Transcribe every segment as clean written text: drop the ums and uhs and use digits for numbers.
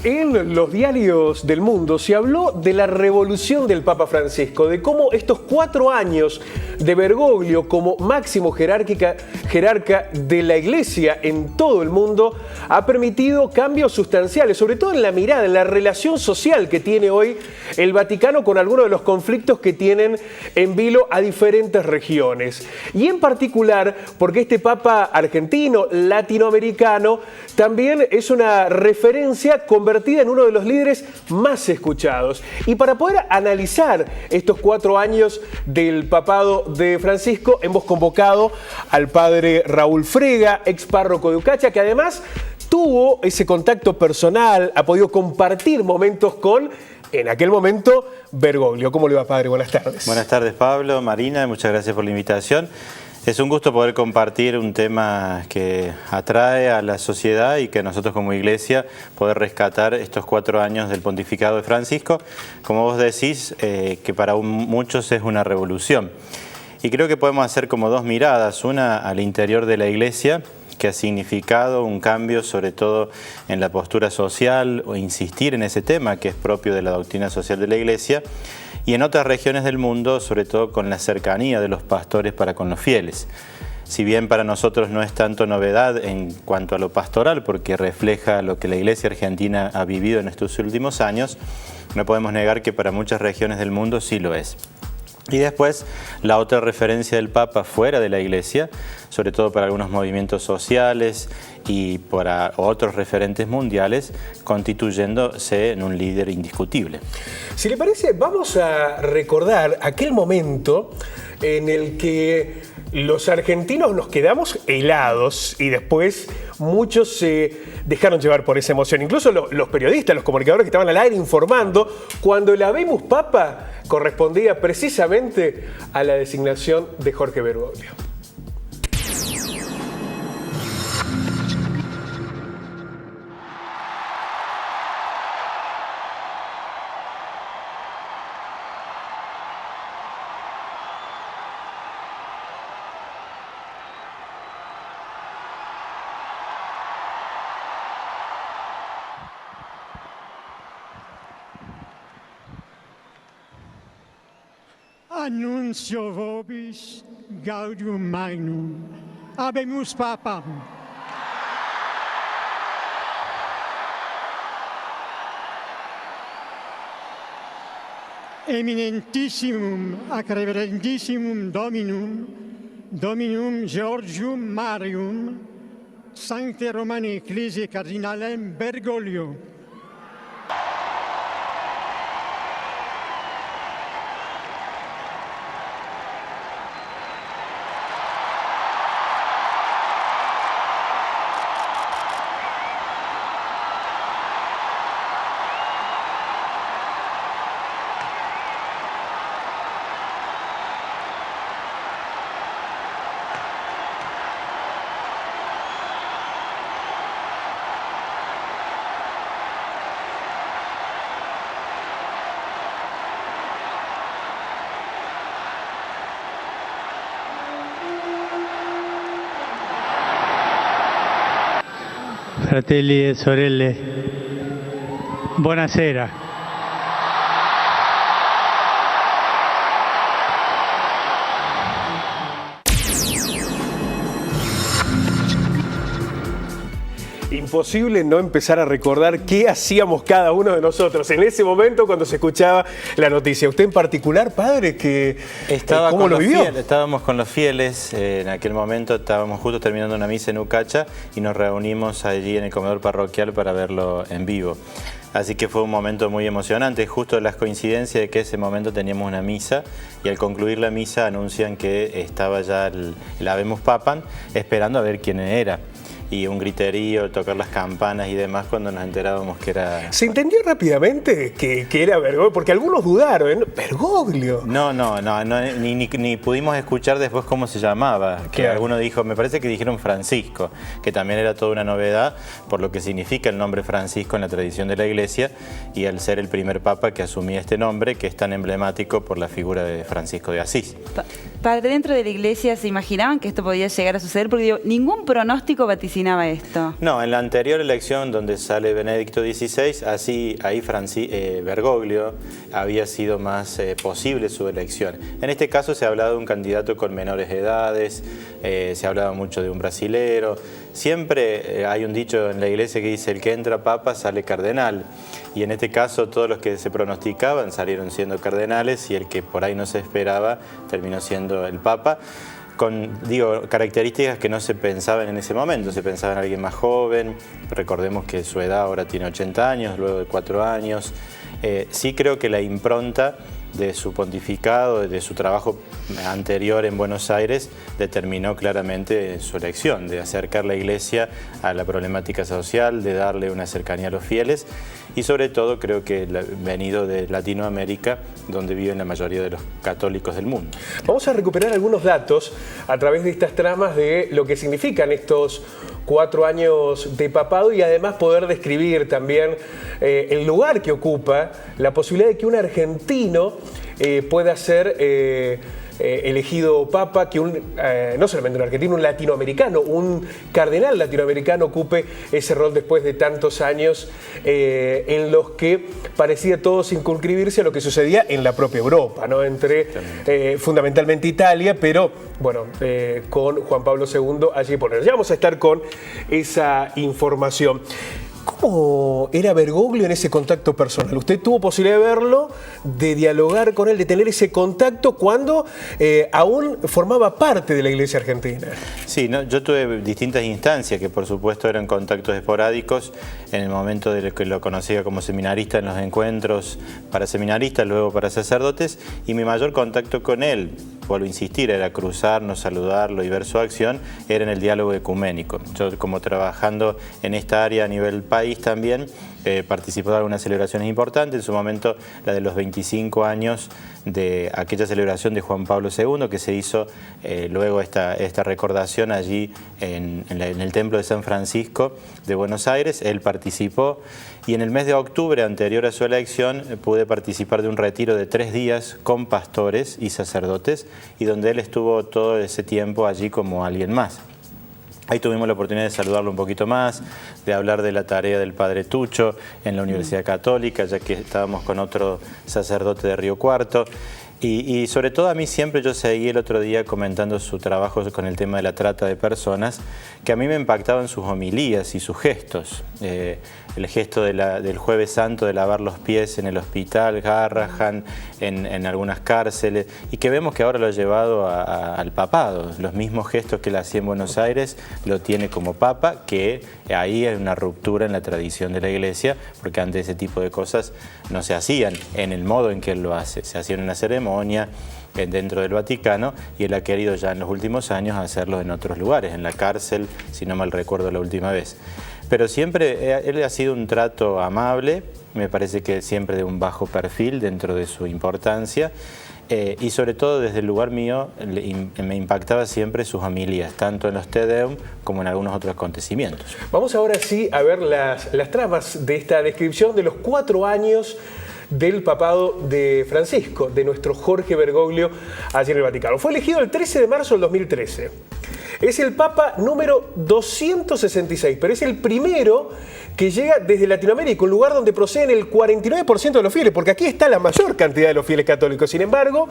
En los diarios del mundo se habló de la revolución del Papa Francisco, de cómo estos 4 años de Bergoglio como máximo jerarca de la Iglesia en todo el mundo ha permitido cambios sustanciales, sobre todo en la mirada, en la relación social que tiene hoy el Vaticano con algunos de los conflictos que tienen en vilo a diferentes regiones. Y en particular porque este Papa argentino, latinoamericano, también es una referencia convertida en uno de los líderes más escuchados. Y para poder analizar estos 4 años del papado de Francisco, hemos convocado al padre Raúl Frega, ex párroco de Ucacha, que además tuvo ese contacto personal, ha podido compartir momentos con, en aquel momento, Bergoglio. ¿Cómo le va, padre? Buenas tardes. Buenas tardes, Pablo, Marina, muchas gracias por la invitación. Es un gusto poder compartir un tema que atrae a la sociedad y que nosotros como Iglesia poder rescatar estos 4 años del pontificado de Francisco. Como vos decís, que para muchos es una revolución. Y creo que podemos hacer como 2 miradas, una al interior de la Iglesia, que ha significado un cambio sobre todo en la postura social o insistir en ese tema que es propio de la doctrina social de la Iglesia, y en otras regiones del mundo, sobre todo con la cercanía de los pastores para con los fieles. Si bien para nosotros no es tanto novedad en cuanto a lo pastoral, porque refleja lo que la Iglesia argentina ha vivido en estos últimos años, no podemos negar que para muchas regiones del mundo sí lo es. Y después, la otra referencia del Papa fuera de la Iglesia, sobre todo para algunos movimientos sociales y para otros referentes mundiales, constituyéndose en un líder indiscutible. Si le parece, vamos a recordar aquel momento en el que los argentinos nos quedamos helados y después muchos se dejaron llevar por esa emoción. Incluso los periodistas, los comunicadores que estaban al aire informando, cuando el Habemus Papa correspondía precisamente a la designación de Jorge Bergoglio. Annuncio vobis gaudium magnum, habemus papam. Eminentissimum ac reverendissimum Dominum Georgium Marium, Sancte Romani Ecclesiae Cardinalem Bergoglio. Fratelli e sorelle, buonasera. Imposible no empezar a recordar qué hacíamos cada uno de nosotros en ese momento cuando se escuchaba la noticia. Usted en particular, padre, ¿cómo lo vivió? Estábamos con los fieles, en aquel momento estábamos justo terminando una misa en Ucacha y nos reunimos allí en el comedor parroquial para verlo en vivo. Así que fue un momento muy emocionante, justo las coincidencias de que ese momento teníamos una misa y al concluir la misa anuncian que estaba ya el Habemus Papam esperando a ver quién era. Y un griterío, tocar las campanas y demás cuando nos enterábamos que era... ¿Se entendió rápidamente que era Bergoglio? Porque algunos dudaron, ¿eh? ¿Bergoglio? No, ni pudimos escuchar después cómo se llamaba. Que alguno dijo, me parece que dijeron Francisco, que también era toda una novedad por lo que significa el nombre Francisco en la tradición de la Iglesia y al ser el primer papa que asumía este nombre, que es tan emblemático por la figura de Francisco de Asís. Padre, dentro de la Iglesia, ¿se imaginaban que esto podía llegar a suceder? Porque digo, ningún pronóstico vaticinaba coordinaba esto? No, en la anterior elección donde sale Benedicto XVI, ahí Bergoglio había sido más posible su elección. En este caso se ha hablado de un candidato con menores edades, se hablaba mucho de un brasilero. Siempre hay un dicho en la iglesia que dice: el que entra papa sale cardenal. Y en este caso todos los que se pronosticaban salieron siendo cardenales y el que por ahí no se esperaba terminó siendo el papa, con características que no se pensaban en ese momento. Se pensaba en alguien más joven, recordemos que su edad ahora tiene 80 años, luego de 4 años. Sí creo que la impronta de su pontificado, de su trabajo anterior en Buenos Aires, determinó claramente su elección, de acercar la Iglesia a la problemática social, de darle una cercanía a los fieles y sobre todo creo que venido de Latinoamérica, donde viven la mayoría de los católicos del mundo. Vamos a recuperar algunos datos a través de estas tramas de lo que significan estos 4 años de papado y además poder describir también el lugar que ocupa, la posibilidad de que un argentino pueda ser elegido papa, que no solamente un argentino, un latinoamericano, un cardenal latinoamericano ocupe ese rol después de tantos años en los que parecía todo circunscribirse a lo que sucedía en la propia Europa, ¿no? Entre fundamentalmente Italia, pero bueno, con Juan Pablo II allí por él. Ya vamos a estar con esa información. ¿Cómo era Bergoglio en ese contacto personal? ¿Usted tuvo posibilidad de verlo, de dialogar con él, de tener ese contacto cuando aún formaba parte de la Iglesia argentina? Sí, yo tuve distintas instancias que por supuesto eran contactos esporádicos en el momento de que lo conocía como seminarista en los encuentros para seminaristas, luego para sacerdotes, y mi mayor contacto con él, vuelvo a insistir, era cruzarnos, saludarlo y ver su acción, era en el diálogo ecuménico. Yo, como trabajando en esta área a nivel país también, participó de algunas celebraciones importantes, en su momento la de los 25 años de aquella celebración de Juan Pablo II, que se hizo luego esta recordación allí en el Templo de San Francisco de Buenos Aires. Él participó y en el mes de octubre anterior a su elección pude participar de un retiro de 3 días con pastores y sacerdotes y donde él estuvo todo ese tiempo allí como alguien más. Ahí tuvimos la oportunidad de saludarlo un poquito más, de hablar de la tarea del Padre Tucho en la Universidad Católica, ya que estábamos con otro sacerdote de Río Cuarto. Y sobre todo a mí siempre, yo seguí el otro día comentando su trabajo con el tema de la trata de personas, que a mí me impactaban sus homilías y sus gestos. El gesto del Jueves Santo de lavar los pies en el hospital Garrahan, en algunas cárceles, y que vemos que ahora lo ha llevado al papado. Los mismos gestos que él hacía en Buenos Aires lo tiene como papa, que ahí hay una ruptura en la tradición de la Iglesia, porque antes ese tipo de cosas no se hacían en el modo en que él lo hace. Se hacían en una ceremonia dentro del Vaticano y él ha querido ya en los últimos años hacerlo en otros lugares, en la cárcel, si no mal recuerdo la última vez. Pero siempre él ha sido un trato amable, me parece que siempre de un bajo perfil dentro de su importancia y sobre todo desde el lugar mío me impactaba siempre sus homilías, tanto en los Te Deum como en algunos otros acontecimientos. Vamos ahora sí a ver las tramas de esta descripción de los 4 años del papado de Francisco, de nuestro Jorge Bergoglio allí en el Vaticano. Fue elegido el 13 de marzo del 2013. Es el papa número 266, pero es el primero que llega desde Latinoamérica, un lugar donde proceden el 49% de los fieles, porque aquí está la mayor cantidad de los fieles católicos. Sin embargo,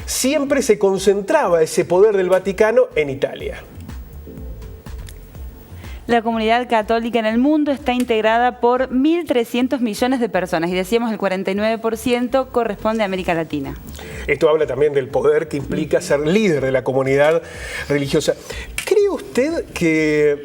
siempre se concentraba ese poder del Vaticano en Italia. La comunidad católica en el mundo está integrada por 1.300 millones de personas y decíamos el 49% corresponde a América Latina. Esto habla también del poder que implica ser líder de la comunidad religiosa. ¿Cree usted que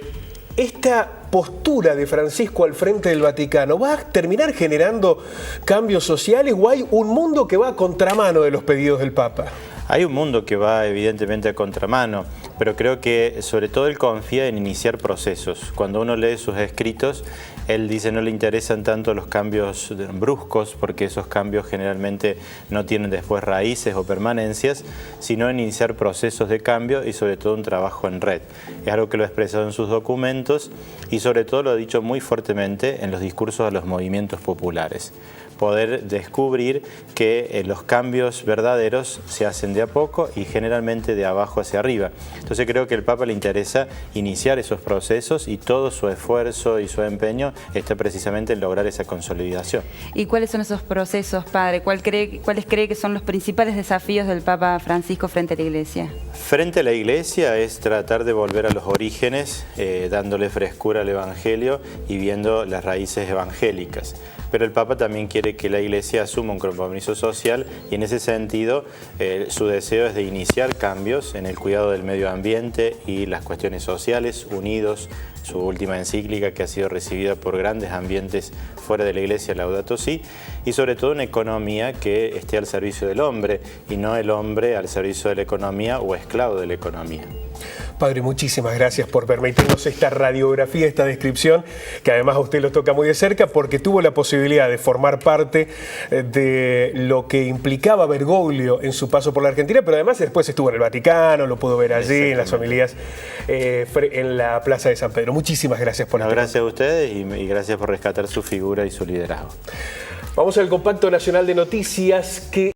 esta postura de Francisco al frente del Vaticano va a terminar generando cambios sociales o hay un mundo que va a contramano de los pedidos del Papa? Hay un mundo que va evidentemente a contramano, pero creo que sobre todo él confía en iniciar procesos. Cuando uno lee sus escritos, él dice no le interesan tanto los cambios bruscos, porque esos cambios generalmente no tienen después raíces o permanencias, sino en iniciar procesos de cambio y sobre todo un trabajo en red. Es algo que lo ha expresado en sus documentos y sobre todo lo ha dicho muy fuertemente en los discursos a los movimientos populares. Poder descubrir que los cambios verdaderos se hacen de a poco y generalmente de abajo hacia arriba. Entonces creo que al Papa le interesa iniciar esos procesos y todo su esfuerzo y su empeño está precisamente en lograr esa consolidación. ¿Y cuáles son esos procesos, padre? ¿Cuáles cree que son los principales desafíos del Papa Francisco frente a la Iglesia? Frente a la Iglesia es tratar de volver a los orígenes, dándole frescura al Evangelio y viendo las raíces evangélicas. Pero el Papa también quiere que la Iglesia asuma un compromiso social y en ese sentido su deseo es de iniciar cambios en el cuidado del medio ambiente y las cuestiones sociales, unidos. Su última encíclica, que ha sido recibida por grandes ambientes fuera de la Iglesia, Laudato Si, y sobre todo una economía que esté al servicio del hombre y no el hombre al servicio de la economía o esclavo de la economía. Padre, muchísimas gracias por permitirnos esta radiografía, esta descripción, que además a usted lo toca muy de cerca porque tuvo la posibilidad de formar parte de lo que implicaba Bergoglio en su paso por la Argentina, pero además después estuvo en el Vaticano, lo pudo ver allí, en las homilías en la Plaza de San Pedro. Muchísimas gracias por Gracias a ustedes y gracias por rescatar su figura y su liderazgo. Vamos al compacto nacional de noticias que